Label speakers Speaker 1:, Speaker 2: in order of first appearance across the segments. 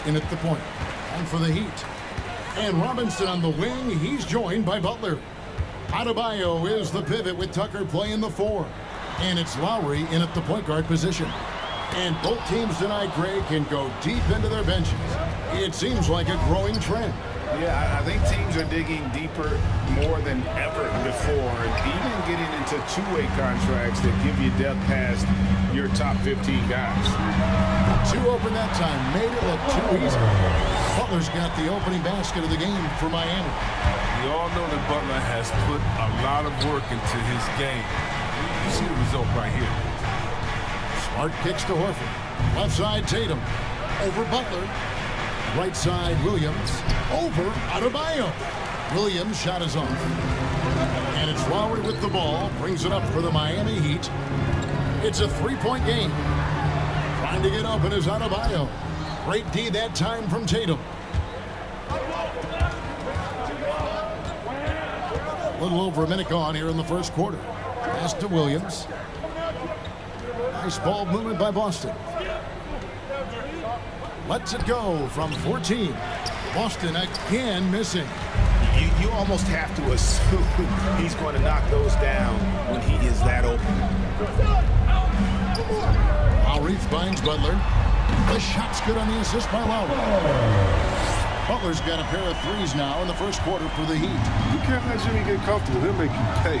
Speaker 1: in at the point. And for the Heat. And Robinson on the wing. He's joined by Butler. Adebayo is the pivot with Tucker playing the 4. And it's Lowry in at the point guard position. And both teams tonight, Greg, can go deep into their benches. It seems like a growing trend.
Speaker 2: Yeah, I think teams are digging deeper more than ever before, and even getting into two-way contracts that give you depth past your top 15 guys.
Speaker 1: Too open that time, made it look too easy. Butler's got the opening basket of the game for Miami.
Speaker 3: We all know that Butler has put a lot of work into his game. You see the result right here.
Speaker 1: Smart kicks to Horford. Left side, Tatum. Over Butler. Right side, Williams. Over Adebayo. Williams' shot is off. And it's Lowry with the ball. Brings it up for the Miami Heat. It's a three-point game. Trying to get open is Adebayo. Great D that time from Tatum. A little over a minute gone here in the first quarter. Pass to Williams. Nice ball movement by Boston. Lets it go from 14. Boston again missing.
Speaker 2: You almost have to assume he's going to knock those down when he is that open.
Speaker 1: Lowry finds Butler. The shot's good on the assist by Lowry. Butler's got a pair of threes now in the first quarter for the Heat.
Speaker 3: You can't let Jimmy get comfortable. He'll make you pay.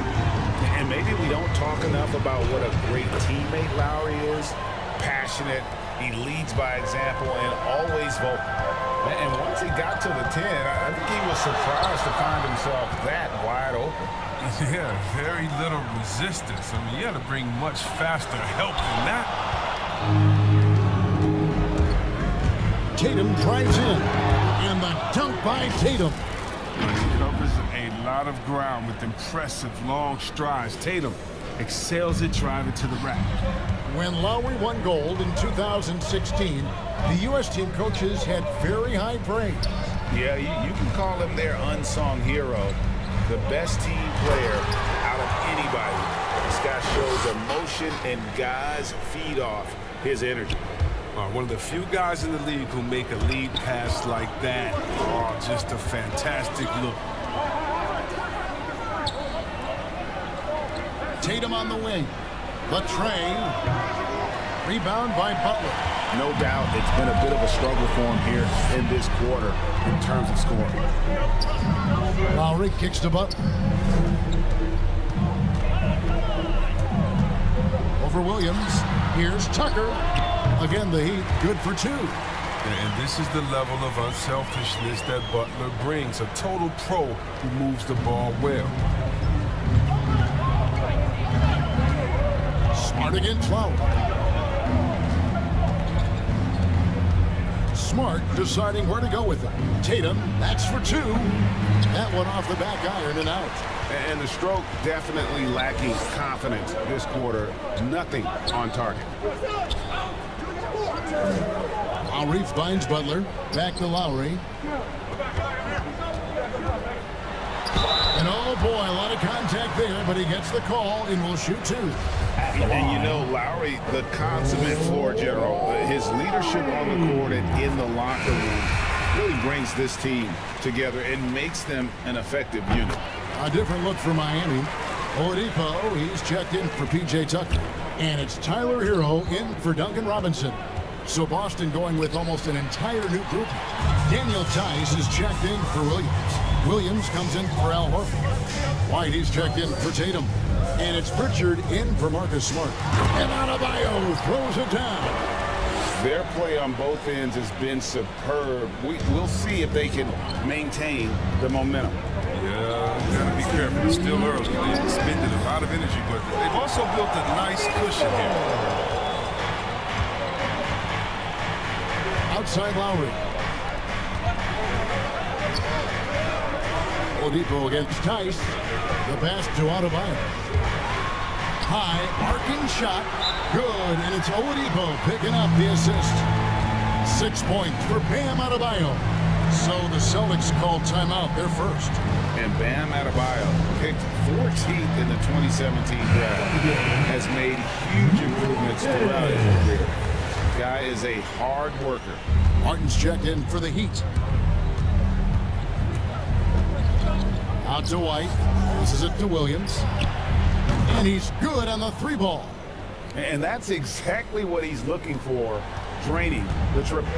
Speaker 2: And maybe we don't talk enough about what a great teammate Lowry is. Passionate. He leads by example and always vocal. And once he got to the 10, I think he was surprised to find himself that wide open.
Speaker 3: Yeah, very little resistance. I mean, you got to bring much faster help than that.
Speaker 1: Tatum drives in. And the dunk by Tatum.
Speaker 3: He covers a lot of ground with impressive long strides. Tatum excels at driving to the rack.
Speaker 1: When Lowry won gold in 2016, the U.S. team coaches had very high praise.
Speaker 2: Yeah, you can call him their unsung hero. The best team player out of anybody. This guy shows emotion, and guys feed off his energy.
Speaker 3: One of the few guys in the league who make a lead pass like that. Oh, just a fantastic look.
Speaker 1: Tatum on the wing. Latrey. Rebound by Butler.
Speaker 2: No doubt it's been a bit of a struggle for him here in this quarter in terms of scoring.
Speaker 1: Lowry kicks to Butler. Over Williams. Here's Tucker. Again, the Heat good for 2.
Speaker 3: And this is the level of unselfishness that Butler brings. A total pro who moves the ball well.
Speaker 1: Smart against Lowry. Smart deciding where to go with it. Tatum, that's for 2. That one off the back iron and out.
Speaker 2: And the stroke definitely lacking confidence this quarter. Nothing on target.
Speaker 1: Lowry finds Butler. Back to Lowry. And oh boy, a lot of contact there, but he gets the call and will shoot 2.
Speaker 2: And you know, Lowry, the consummate floor general, his leadership on the court and in the locker room really brings this team together and makes them an effective unit.
Speaker 1: A different look for Miami. Oladipo, he's checked in for P.J. Tucker. And it's Tyler Hero in for Duncan Robinson. So Boston going with almost an entire new group. Daniel Tice is checked in for Williams. Williams comes in for Al Horford. White, he's checked in for Tatum. And it's Pritchard in for Marcus Smart. And Adebayo throws it down.
Speaker 2: Their play on both ends has been superb. We'll see if they can maintain the momentum.
Speaker 3: Yeah, you gotta be careful. It's still early. They've expended a lot of energy, but they've also built a nice cushion here.
Speaker 1: Outside Lowry. Oladipo against Tice. The pass to Adebayo. High, arcing shot. Good, and it's Oladipo picking up the assist. 6 points for Bam Adebayo. So the Celtics called timeout, their first.
Speaker 2: And Bam Adebayo picked 14th in the 2017 draft. Has made huge improvements throughout his career. Guy is a hard worker.
Speaker 1: Martin's checked in for the Heat. Out to White. This is it to Williams. And he's good on the three ball.
Speaker 2: And that's exactly what he's looking for, draining the triple.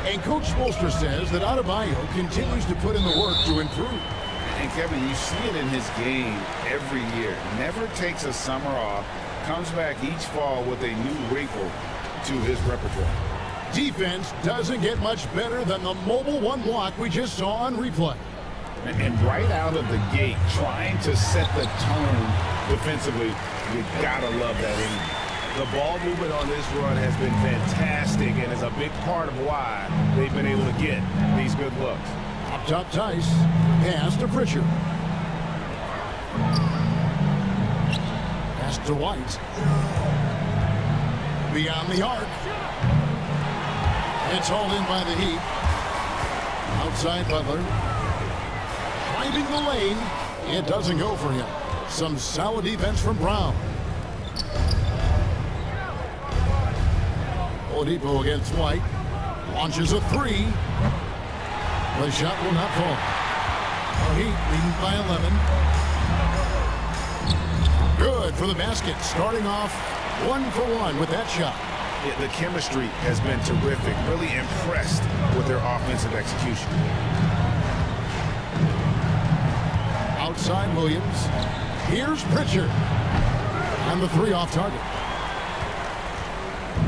Speaker 1: And Coach Spoelstra says that Adebayo continues to put in the work to improve.
Speaker 2: And Kevin, you see it in his game every year. Never takes a summer off, comes back each fall with a new wrinkle to his repertoire.
Speaker 1: Defense doesn't get much better than the mobile one block we just saw on replay.
Speaker 2: And right out of the gate, trying to set the tone defensively, you gotta love that energy. The ball movement on this run has been fantastic and is a big part of why they've been able to get these good looks.
Speaker 1: Up top Tice, pass to Pritchard. Pass to White. Beyond the arc. It's hauled in by the Heat. Outside Butler. Driving the lane. It doesn't go for him. Some solid defense from Brown. Oladipo against White. Launches a three. The shot will not fall. Heat leading by 11. Good for the basket. Starting off 1-for-1 with that shot.
Speaker 2: Yeah, the chemistry has been terrific. Really impressed with their offensive execution.
Speaker 1: Outside Williams. Here's Pritchard. And the three off target.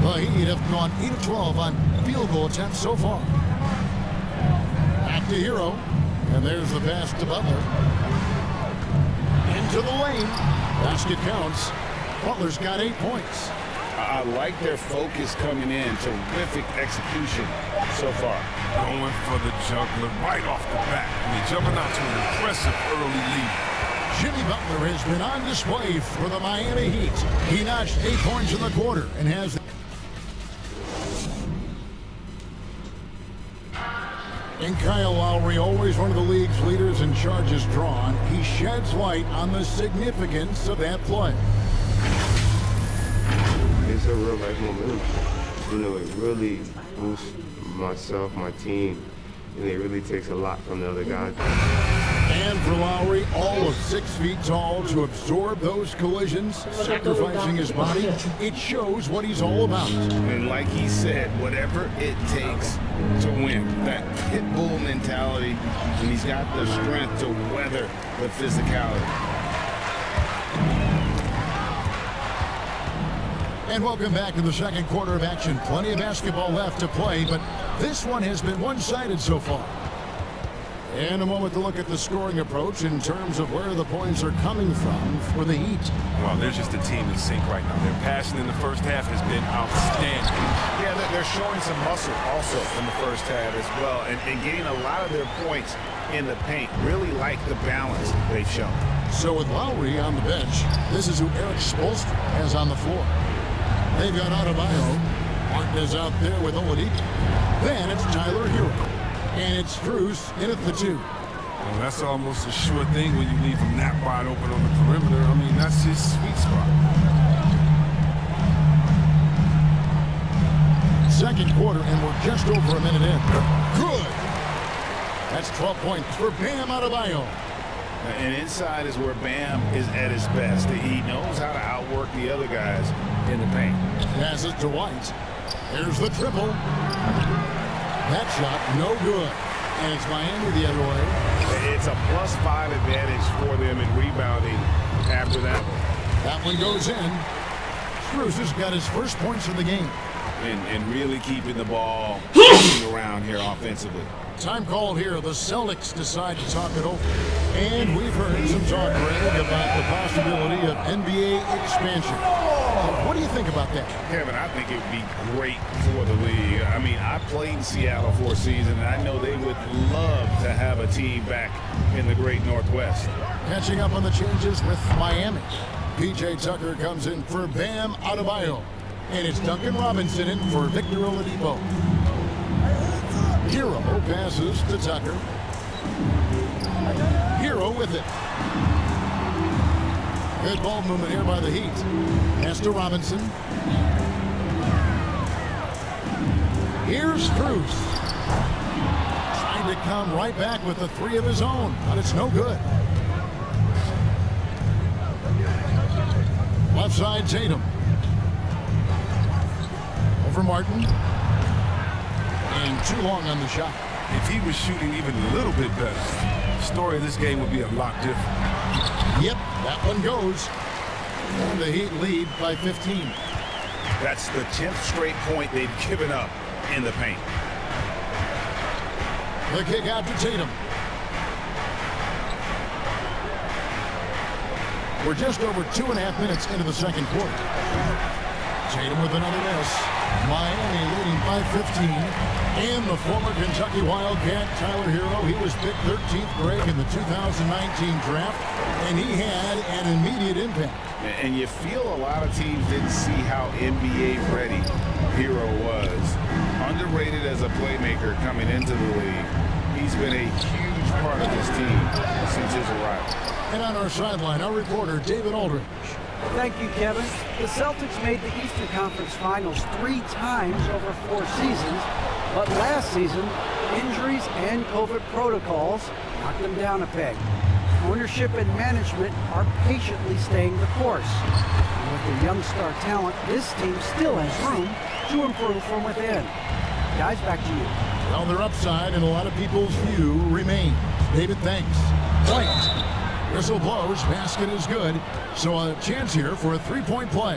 Speaker 1: The Heat have gone 8 of 12 on field goal attempts so far. Back to Hero. And there's the pass to Butler. Into the lane. Basket counts. Butler's got 8 points.
Speaker 2: I like their focus coming in. Terrific execution so far.
Speaker 3: Going for the juggler right off the bat. I mean, jumping out to an impressive early lead.
Speaker 1: Jimmy Butler has been on display for the Miami Heat. He notched 8 points in the quarter and has... And Kyle Lowry, always one of the league's leaders in charges drawn, he sheds light on the significance of that play.
Speaker 4: It's a real life momentum. You know, it really boosts myself, my team, and it really takes a lot from the other guys.
Speaker 1: And for Lowry, all of 6 feet tall, to absorb those collisions, sacrificing his body, it shows what he's all about.
Speaker 2: And like he said, whatever it takes to win. That pit bull mentality, and he's got the strength to weather the physicality.
Speaker 1: And welcome back to the second quarter of action. Plenty of basketball left to play, but this one has been one-sided so far. And a moment to look at the scoring approach in terms of where the points are coming from for the Heat.
Speaker 3: Well, they're just a team in sync right now. Their passing in the first half has been outstanding.
Speaker 2: Yeah, they're showing some muscle also in the first half as well, and getting a lot of their points in the paint. Really like the balance they've shown.
Speaker 1: So with Lowry on the bench, this is who Eric Spoelstra has on the floor. They've got Adebayo. Martin is out there with Oladipo. Then it's Tyler Hero. And it's Strus in at the 2.
Speaker 3: Well, that's almost a sure thing when you leave him that wide open on the perimeter. I mean, that's his sweet spot.
Speaker 1: Second quarter, and we're just over a minute in. Good. That's 12 points for Bam Adebayo.
Speaker 2: And inside is where Bam is at his best. He knows how to outwork the other guys in the paint.
Speaker 1: Passes to White. Here's the triple. That shot, no good. And it's Miami the other way.
Speaker 2: It's a +5 advantage for them in rebounding after that one.
Speaker 1: That one goes in. Strus has got his first points of the game.
Speaker 2: And really keeping the ball moving around here offensively.
Speaker 1: Time called here. The Celtics decide to talk it over. And we've heard some talk, Greg, about the possibility of NBA expansion. What do you think about that?
Speaker 2: Kevin, I think it would be great for the league. I mean, I played in Seattle for a season, and I know they would love to have a team back in the great Northwest.
Speaker 1: Catching up on the changes with Miami. P.J. Tucker comes in for Bam Adebayo. And it's Duncan Robinson in for Victor Oladipo. Hero passes to Tucker. Hero with it. Good ball movement here by the Heat. Pass to Robinson. Here's Cruz. Trying to come right back with the three of his own, but it's no good. Left side, Tatum. Over Martin. And too long on the shot.
Speaker 3: If he was shooting even a little bit better, the story of this game would be a lot different.
Speaker 1: Yep, that one goes. The Heat lead by 15.
Speaker 2: That's the 10th straight point they've given up in the paint.
Speaker 1: The kick out to Tatum. We're just over 2.5 minutes into the second quarter. Tatum with another miss. Miami leading by 15. And the former Kentucky Wildcat, Tyler Hero, he was picked 13th grade in the 2019 draft, and he had an immediate impact.
Speaker 2: And you feel a lot of teams didn't see how NBA ready Hero was. Underrated as a playmaker coming into the league. He's been a huge part of this team since his arrival.
Speaker 1: And on our sideline, our reporter, David Aldridge.
Speaker 5: Thank you, Kevin. The Celtics made the Eastern Conference Finals 3 times over 4 seasons, but last season, injuries and COVID protocols knocked them down a peg. Ownership and management are patiently staying the course. And with the young star talent, this team still has room to improve from within. Guys, back to you.
Speaker 1: Well, their upside in a lot of people's view remains. David, thanks. White. Whistle blows, basket is good, so a chance here for a three-point play.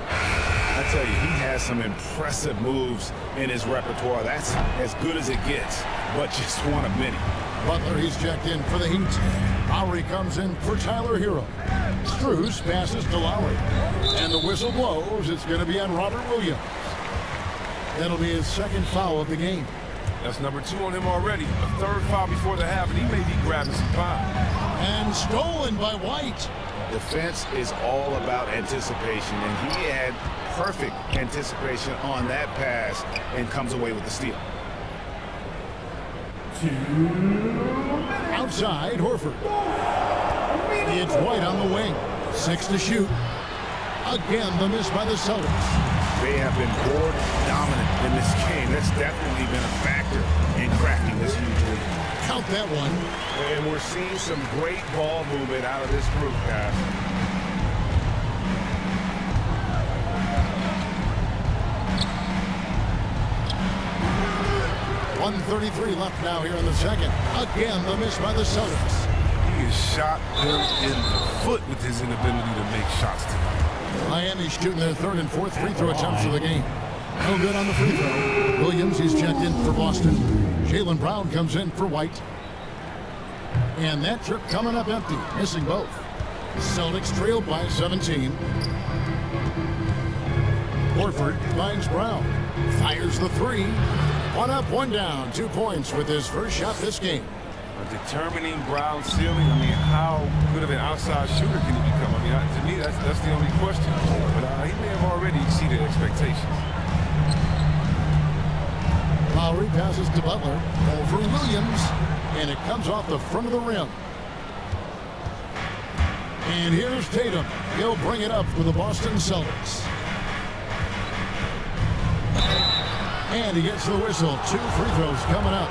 Speaker 2: I tell you, he has some impressive moves in his repertoire. That's as good as it gets, but just one of many.
Speaker 1: Butler, he's checked in for the Heat. Lowry comes in for Tyler Hero. Strus passes to Lowry. And the whistle blows. It's going to be on Robert Williams. That'll be his second foul of the game.
Speaker 3: That's number 2 on him already. A third foul before the half, and he may be grabbing some pie.
Speaker 1: And stolen by White.
Speaker 2: Defense is all about anticipation, and he had perfect anticipation on that pass and comes away with the steal.
Speaker 1: Outside, Horford. It's White on the wing. 6 to shoot. Again, the miss by the Celtics.
Speaker 2: They have been board dominant in this game. That's definitely been a factor in cracking this huge lead.
Speaker 1: Count that one.
Speaker 2: And we're seeing some great ball movement out of this group, guys.
Speaker 1: .133 left now here in the second. Again, the miss by the Celtics.
Speaker 3: He has shot them in the foot with his inability to make shots tonight.
Speaker 1: Miami's shooting their third and fourth free throw attempts of the game. No good on the free throw. Williams, he's checked in for Boston. Jaylen Brown comes in for White. And that trip coming up empty, missing both. Celtics trailed by 17. Horford finds Brown. Fires the three. 1 up, 1 down. 2 points with his first shot this game.
Speaker 3: Determining Brown's ceiling, I mean, how good of an outside shooter can he become? I mean, to me, that's the only question. But he may have already exceeded expectations.
Speaker 1: Lowry passes to Butler. Over Williams. And it comes off the front of the rim. And here's Tatum. He'll bring it up for the Boston Celtics. And he gets the whistle. 2 free throws coming up.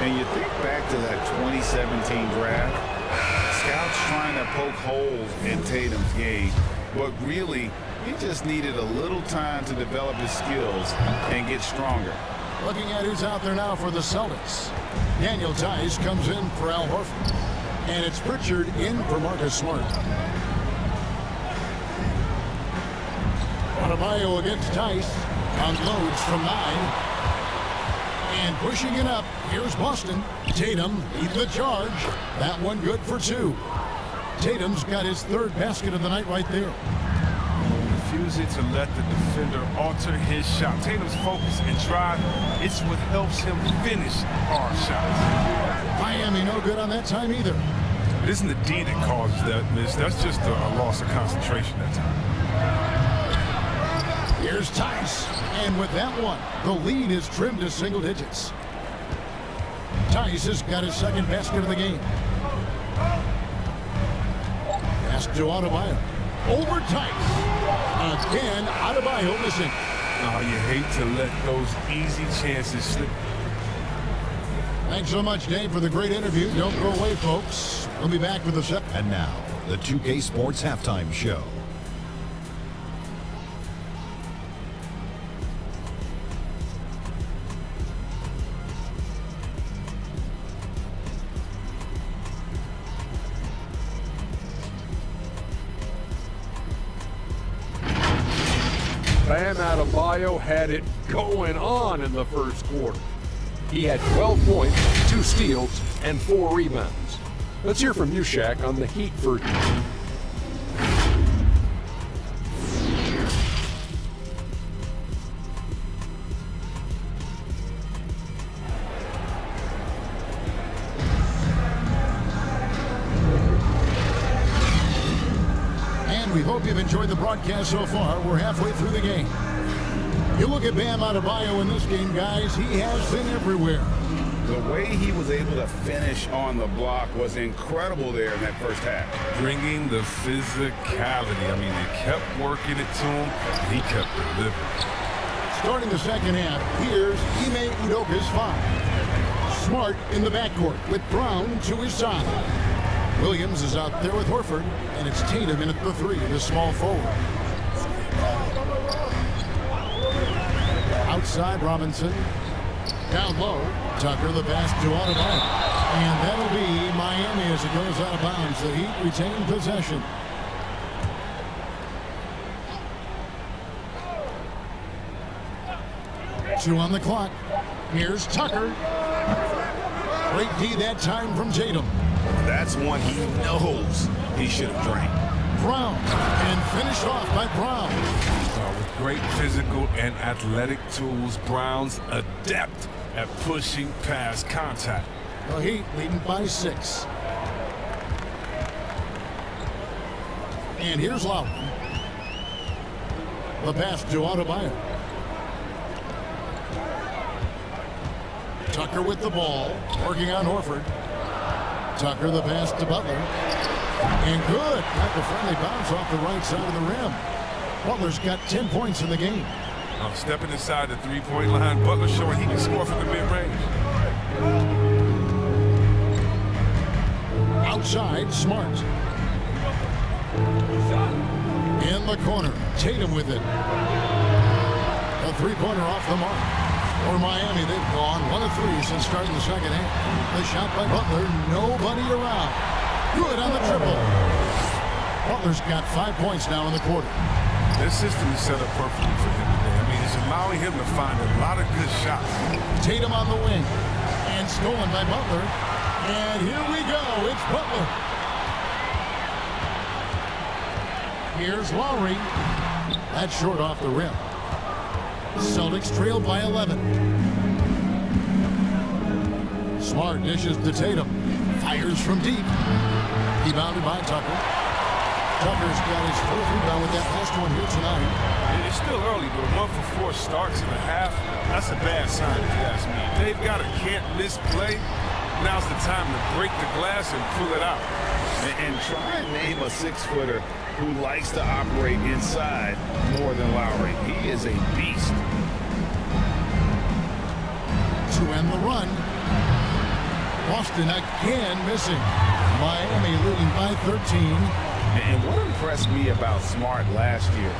Speaker 2: And you think back to that 2017 draft, scouts trying to poke holes in Tatum's game, but really, he just needed a little time to develop his skills and get stronger.
Speaker 1: Looking at who's out there now for the Celtics. Daniel Tice comes in for Al Horford. And it's Pritchard in for Marcus Smart. Adebayo against Tice. Unloads from 9. And pushing it up, here's Boston. Tatum leads the charge. That one good for 2. Tatum's got his 3rd basket of the night right there.
Speaker 3: Refusing to let the defender alter his shot. Tatum's focus and drive, it's what helps him finish hard shots.
Speaker 1: Miami no good on that time either.
Speaker 3: It isn't the D that causes that miss. That's just a loss of concentration that time.
Speaker 1: Here's Tice. And with that one, the lead is trimmed to single digits. Tice has got his 2nd basket of the game. Pass to Adebayo. Over Tice. Again, Adebayo missing.
Speaker 3: Oh, you hate to let those easy chances slip.
Speaker 1: Thanks so much, Dave, for the great interview. Don't go away, folks. We'll be back with the second.
Speaker 6: And now, the 2K Sports Halftime Show.
Speaker 7: Bam Adebayo had it going on in the first quarter. He had 12 points, 2 steals, and 4 rebounds. Let's hear from you, Shaq, on the Heat for...
Speaker 1: We hope you've enjoyed the broadcast so far. We're halfway through the game. You look at Bam Adebayo in this game, guys. He has been everywhere.
Speaker 2: The way he was able to finish on the block was incredible there in that first half.
Speaker 3: Bringing the physicality. I mean, they kept working it to him, and he kept delivering.
Speaker 1: Starting the second half, here's Ime Udoka's five. Smart in the backcourt with Brown to his side. Williams is out there with Horford, and it's Tatum in at the three, the small forward. Outside, Robinson. Down low, Tucker, the pass to Adebayo. And that'll be Miami as it goes out of bounds. The Heat retain possession. Two on the clock. Here's Tucker. Great D that time from Tatum.
Speaker 2: That's one he knows he should have drained.
Speaker 1: Brown, and finished off by Brown.
Speaker 3: With great physical and athletic tools, Brown's adept at pushing past contact.
Speaker 1: The Heat leading by 6. And here's Lowry. The pass to Adebayo. Tucker with the ball, working on Horford. Tucker the pass to Butler. And good. Got the friendly bounce off the right side of the rim. Butler's got 10 points in the game.
Speaker 3: Stepping inside the three-point line, Butler showing he can score from the mid-range.
Speaker 1: Outside, Smart. In the corner, Tatum with it. A three-pointer off the mark. For Miami, they've gone 1 of 3 since starting the second half. The shot by Butler, nobody around. Good on the triple. Butler's got 5 points now in the quarter.
Speaker 3: This system is set up perfectly for him today. I mean, it's allowing him to find a lot of good shots.
Speaker 1: Tatum on the wing. And stolen by Butler. And here we go. It's Butler. Here's Lowry. That's short off the rim. Celtics trail by 11. Smart dishes to Tatum. Fires from deep. Rebounded by Tucker. Tucker's got his 4th rebound with that last one here tonight.
Speaker 3: It's still early, but a 1 for 4 starts in a half, that's a bad sign if you ask me. They've got a can't-miss play. Now's the time to break the glass and pull it out.
Speaker 2: And try and name a 6-footer who likes to operate inside more than Lowry. He is a beast.
Speaker 1: To end the run. Boston again missing. Miami leading by 13.
Speaker 2: And what impressed me about Smart last year,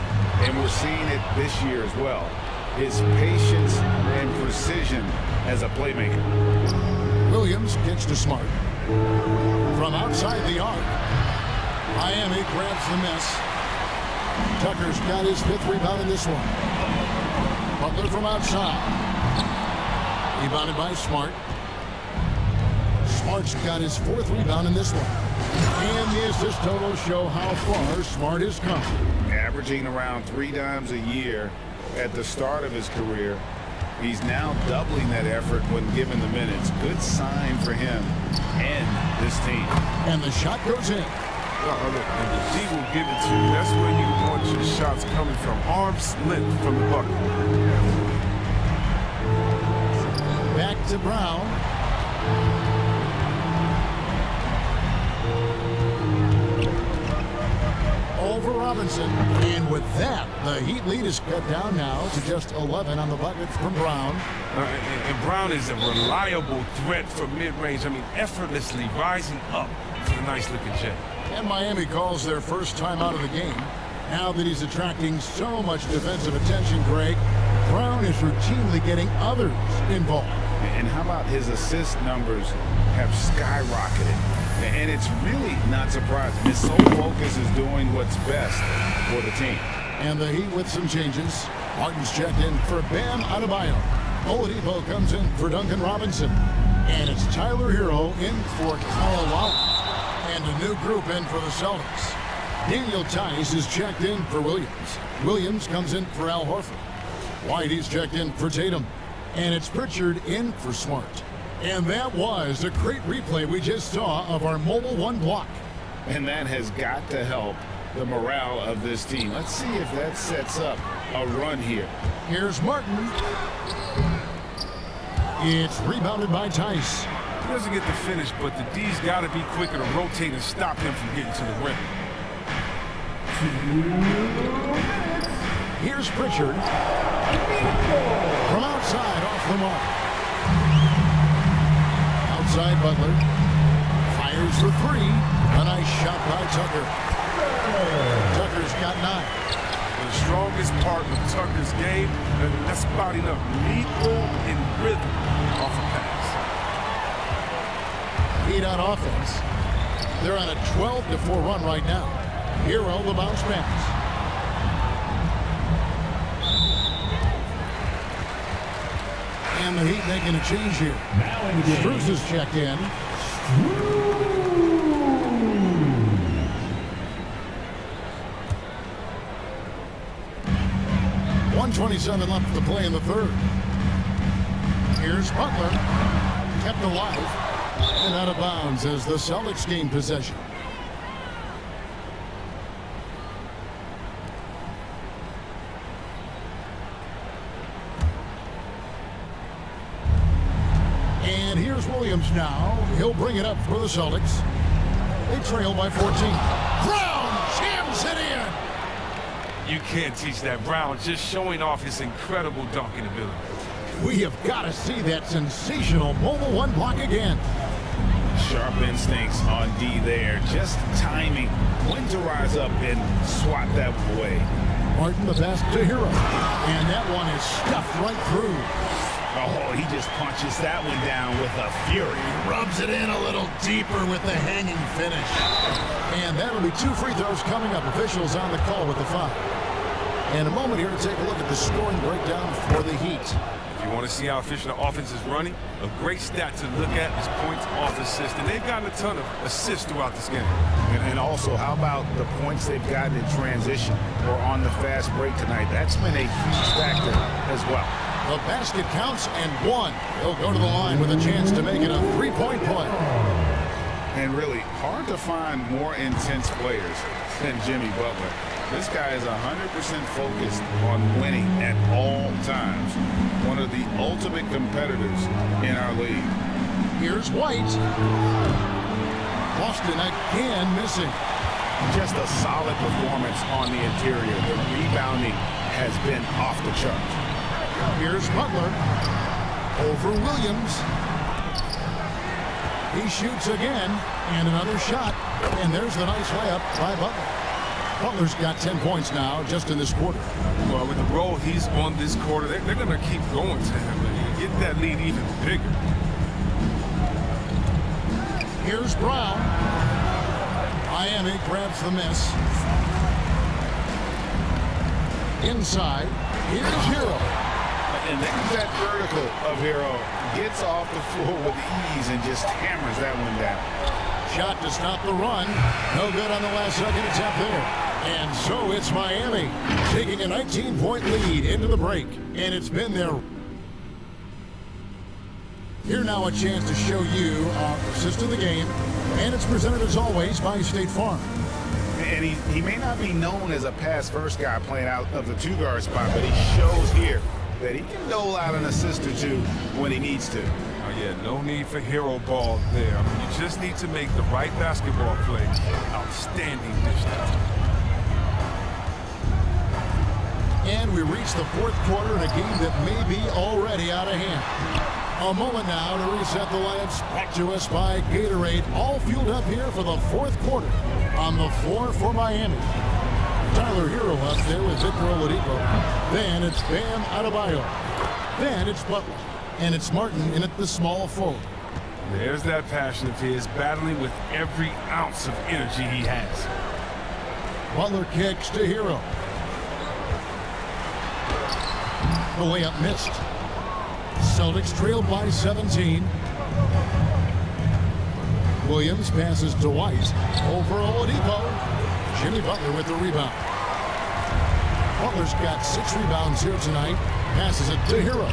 Speaker 2: and we're seeing it this year as well, his patience and precision as a playmaker.
Speaker 1: Williams gets to Smart. From outside the arc, Miami grabs the miss. Tucker's got his 5th rebound in this one. Butler from outside. Rebounded by Smart. Smart's got his 4th rebound in this one. And the assist totals show how far Smart has come.
Speaker 2: Averaging around 3 dimes a year at the start of his career. He's now doubling that effort when given the minutes. Good sign for him and this team.
Speaker 1: And the shot goes in.
Speaker 3: And the D will give it to you. That's where you want your shots coming from. Arm's length from the bucket.
Speaker 1: Back to Brown. Over Robinson. And with that, the Heat lead is cut down now to just 11 on the bucket from Brown.
Speaker 3: And Brown is a reliable threat from mid-range. I mean, effortlessly rising up to a nice-looking jump.
Speaker 1: And Miami calls their first time out of the game. Now that he's attracting so much defensive attention, Greg, Brown is routinely getting others involved.
Speaker 2: And how about his assist numbers have skyrocketed? And it's really not surprising. His sole focus is doing what's best for the team.
Speaker 1: And the Heat with some changes. Martin's checked in for Bam Adebayo. Oladipo comes in for Duncan Robinson. And it's Tyler Hero in for Kyle Lowry. And a new group in for the Celtics. Daniel Tice is checked in for Williams. Williams comes in for Al Horford. Whitey's checked in for Tatum. And it's Pritchard in for Smart. And that was a great replay we just saw of our Mobile One block.
Speaker 2: And that has got to help the morale of this team. Let's see if that sets up a run here.
Speaker 1: Here's Martin. It's rebounded by Tice.
Speaker 3: He doesn't get the finish, but the D's got to be quicker to rotate and stop him from getting to the rim.
Speaker 1: Here's Pritchard. From outside, off the mark. Outside Butler. Fires for three. A nice shot by Tucker. Tucker's got 9.
Speaker 3: The strongest part of Tucker's game, that's spotting up lethal and rhythm off a pass.
Speaker 1: Heat on offense. They're on a 12-4 run right now. Hero the bounce pass. And the Heat making a change here. Strus is checked in. 1:27 left to play in the third. Here's Butler. Kept alive. And out of bounds as the Celtics gain possession. And here's Williams now. He'll bring it up for the Celtics. They trail by 14. Brown jams it in.
Speaker 3: You can't teach that. Brown just showing off his incredible dunking ability.
Speaker 1: We have got to see that sensational Mobile One block again.
Speaker 2: Sharp instincts on D there. Just timing when to rise up and swat that away.
Speaker 1: Martin the pass to Hero. And that one is stuffed right through.
Speaker 2: Oh, he just punches that one down with a fury.
Speaker 1: Rubs it in a little deeper with the hanging finish. And that'll be 2 free throws coming up. Officials on the call with the foul. And a moment here to take a look at the scoring breakdown for the Heat.
Speaker 3: If you want to see how efficient the offense is running, a great stat to look at is points off assist. And they've gotten a ton of assists throughout this game.
Speaker 2: And also, how about the points they've gotten in transition or on the fast break tonight? That's been a huge factor as well.
Speaker 1: The basket counts and 1. He'll go to the line with a chance to make it a 3-point play.
Speaker 2: And really, hard to find more intense players than Jimmy Butler. This guy is 100% focused on winning at all times. One of the ultimate competitors in our league.
Speaker 1: Here's White. Boston again missing.
Speaker 2: Just a solid performance on the interior. The rebounding has been off the charts.
Speaker 1: Here's Butler. Over Williams. He shoots again. And another shot. And there's the nice layup by Butler. Butler's got 10 points now just in this quarter.
Speaker 3: Well, with the role he's on this quarter, they're going to keep going to him and get that lead even bigger.
Speaker 1: Here's Brown. Miami grabs the miss. Inside. Here's Hero.
Speaker 2: And there's that vertical of Hero. Gets off the floor with ease and just hammers that one down.
Speaker 1: Shot to stop the run. No good on the last second attempt there. And so it's Miami taking a 19-point lead into the break. And it's been their... Here now a chance to show you our assist of the game. And it's presented as always by State Farm.
Speaker 2: And he may not be known as a pass-first guy playing out of the 2-guard spot, but he shows here that he can dole out an assist or 2 when he needs to.
Speaker 3: Oh, yeah, no need for hero ball there. I mean, you just need to make the right basketball play. Outstanding dish.
Speaker 1: And we reach the fourth quarter in a game that may be already out of hand. A moment now to reset the lamps. Back to us by Gatorade. All fueled up here for the fourth quarter. On the floor for Miami. Tyler Hero up there with Victor Oladipo. Then it's Bam Adebayo. Then it's Butler. And it's Martin in at the small forward.
Speaker 3: There's that passion of his, battling with every ounce of energy he has.
Speaker 1: Butler kicks to Hero. The layup missed. Celtics trail by 17. Williams passes to White. Over Oladipo. Jimmy Butler with the rebound. Butler's got 6 rebounds here tonight. Passes it to Hero.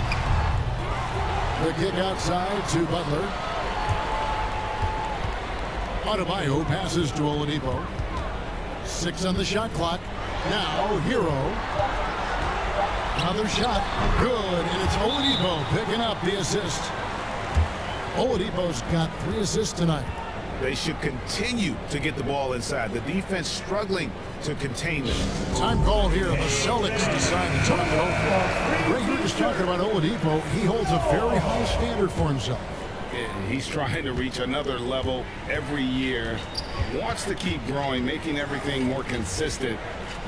Speaker 1: The kick outside to Butler. Adebayo passes to Oladipo. 6 on the shot clock. Now Hero. Another shot. Good. And it's Oladipo picking up the assist. Oladipo's got 3 assists tonight.
Speaker 2: They should continue to get the ball inside. The defense struggling to contain them.
Speaker 1: Time called here. The Celtics decide to talk it over. Greg, you were just talking about Oladipo. He holds a very high standard for himself.
Speaker 2: He's trying to reach another level every year. Wants to keep growing, making everything more consistent.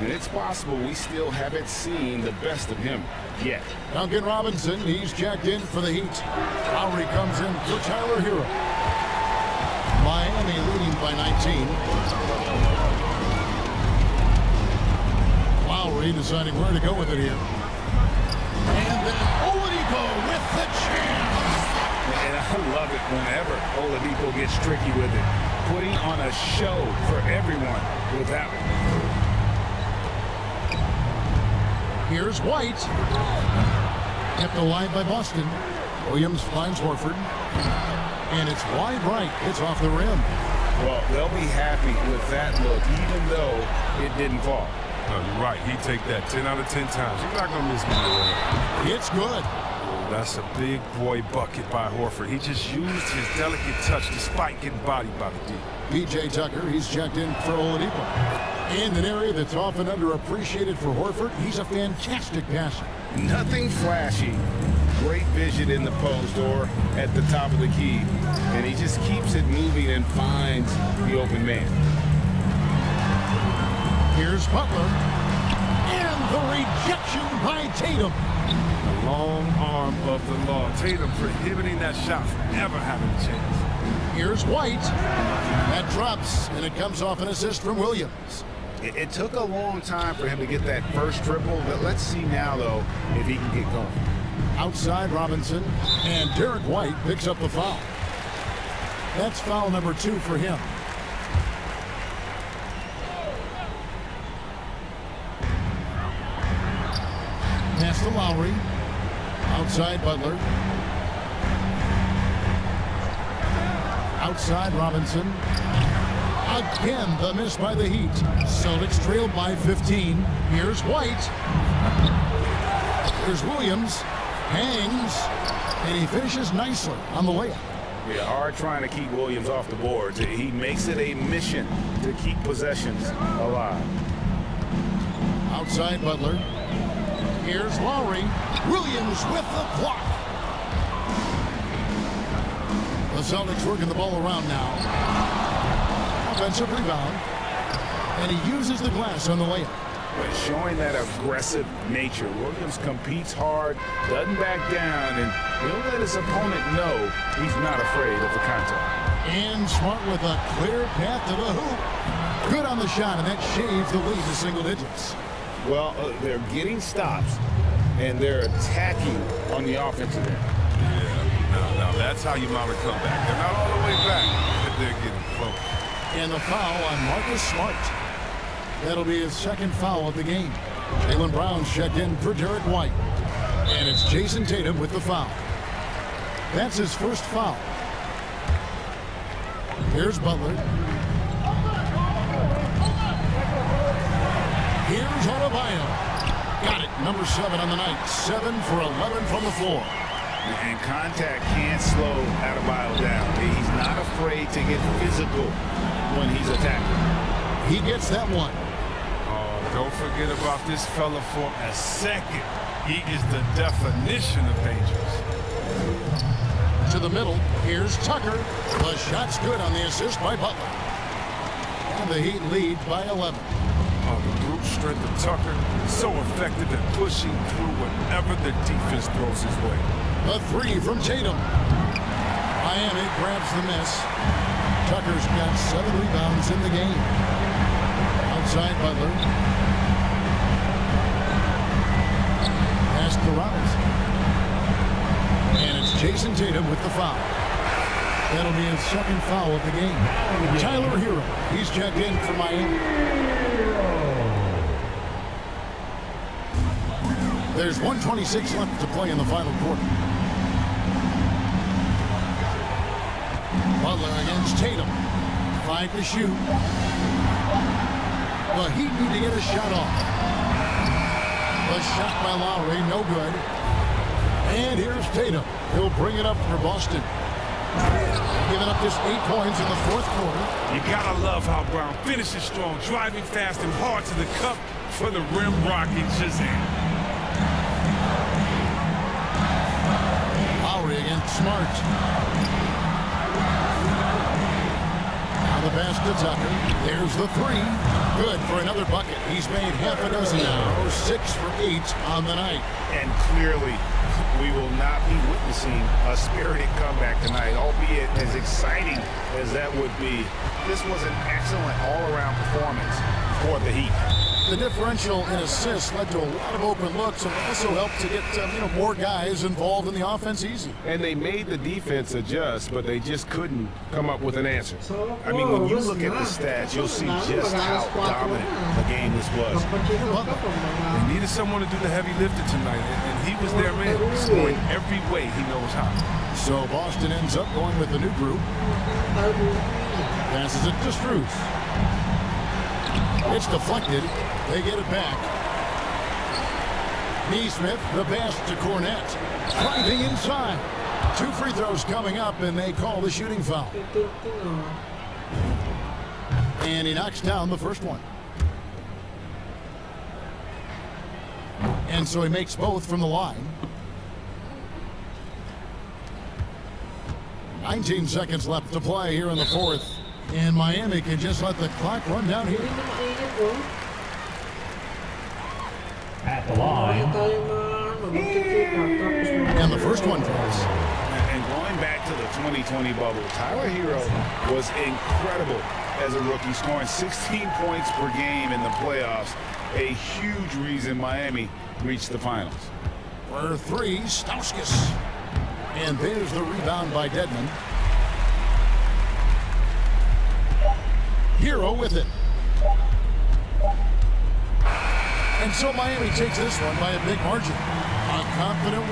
Speaker 2: And it's possible we still haven't seen the best of him yet.
Speaker 1: Duncan Robinson, he's checked in for the Heat. Lowry comes in for Tyler Hero. Miami leading by 19. Lowry deciding where to go with it here. And then Oladipo with the jam.
Speaker 2: And I love it whenever Oladipo gets tricky with it. Putting on a show for everyone with that one.
Speaker 1: Here's White. Kept alive by Boston. Williams finds Horford. And it's wide right. It's off the rim.
Speaker 2: Well, they'll be happy with that look, even though it didn't fall.
Speaker 3: No, you're right. He'd take that 10 out of 10 times. You're not going to miss me.
Speaker 1: It's good.
Speaker 3: That's a big boy bucket by Horford. He just used his delicate touch despite getting bodied by the D.
Speaker 1: PJ Tucker, he's checked in for Oladipo. In an area that's often underappreciated for Horford, he's a fantastic passer.
Speaker 2: Nothing flashy. Great vision in the post or at the top of the key. And he just keeps it moving and finds the open man.
Speaker 1: Here's Butler. And the rejection by Tatum.
Speaker 3: The long arm of the law. Tatum prohibiting that shot from ever having a chance.
Speaker 1: Here's White. That drops, and it comes off an assist from Williams.
Speaker 2: It took a long time for him to get that first triple, but let's see now, though, if he can get going.
Speaker 1: Outside Robinson, and Derek White picks up the foul. That's foul number 2 for him. Pass to Lowry. Outside Butler. Outside Robinson. Again, the miss by the Heat. Celtics trail by 15. Here's White. Here's Williams. Hangs. And he finishes nicely on the layup.
Speaker 2: Yeah, hard trying to keep Williams off the boards. He makes it a mission to keep possessions alive.
Speaker 1: Outside Butler. Here's Lowry. Williams with the block. The Celtics working the ball around now. Offensive rebound. And he uses the glass on the layup.
Speaker 2: But showing that aggressive nature, Williams competes hard, doesn't back down, and he'll let his opponent know he's not afraid of the contact.
Speaker 1: And Smart with a clear path to the hoop. Good on the shot, and that shaves the lead to single digits.
Speaker 2: Well, they're getting stops, and they're attacking on the offensive end.
Speaker 3: Yeah, now that's how you mount a comeback. They're not all the way back, but they're getting close.
Speaker 1: And the foul on Marcus Smart. That'll be his second foul of the game. Jaylen Brown's checked in for Derek White. And it's Jason Tatum with the foul. That's his first foul. Here's Butler. Here's Adebayo. Got it. Number 7 on the night. 7 for 11 from the floor.
Speaker 2: And contact can't slow Adebayo down. He's not afraid to get physical when he's attacking.
Speaker 1: He gets that one.
Speaker 3: Don't forget about this fella for a second. He is the definition of dangerous.
Speaker 1: To the middle, here's Tucker. The shot's good on the assist by Butler. And the Heat lead by 11.
Speaker 3: Oh, the brute strength of Tucker, so effective at pushing through whatever the defense throws his way.
Speaker 1: A three from Tatum. Miami grabs the miss. Tucker's got 7 rebounds in the game. Outside Butler. Pass to Robinson. And it's Jason Tatum with the foul. That'll be his second foul of the game. Tyler Hero, he's checked in for Miami. There's 1:26 left to play in the final quarter. Butler against Tatum. 5 to shoot. The Heat need to get a shot off. The shot by Lowry, no good. And here's Tatum. He'll bring it up for Boston. Giving up just 8 points in the fourth quarter.
Speaker 3: You gotta love how Brown finishes strong, driving fast and hard to the cup for the rim rocking Shazam.
Speaker 1: Lowry against Smart. Now the pass to Tucker. There's the three. Good for another bucket. He's made half a dozen now. 6 for 8 on the night.
Speaker 2: And clearly, we will not be witnessing a spirited comeback tonight, albeit as exciting as that would be. This was an excellent all-around performance for the Heat.
Speaker 1: The differential in assists led to a lot of open looks and also helped to get more guys involved in the offense easy.
Speaker 8: And they made the defense adjust, but they just couldn't come up with an answer.
Speaker 2: I mean, when you look at the stats, you'll see just how dominant the game this was.
Speaker 3: They needed someone to do the heavy lifting tonight, and he was their man, scoring every way he knows how.
Speaker 1: So Boston ends up going with a new group. Passes it to Strus. It's deflected. They get it back. Neesmith, the pass to Cornette. Driving inside. 2 free throws coming up, and they call the shooting foul. And he knocks down the first one. And so he makes both from the line. 19 seconds left to play here in the fourth. And Miami can just let the clock run down here.
Speaker 9: At the line.
Speaker 1: And the first one falls.
Speaker 2: And going back to the 2020 bubble, Tyler Hero was incredible as a rookie, scoring 16 points per game in the playoffs. A huge reason Miami reached the finals.
Speaker 1: For 3, Stauskas. And there's the rebound by Dedmon. Hero with it. And so Miami takes this one by a big margin. A confident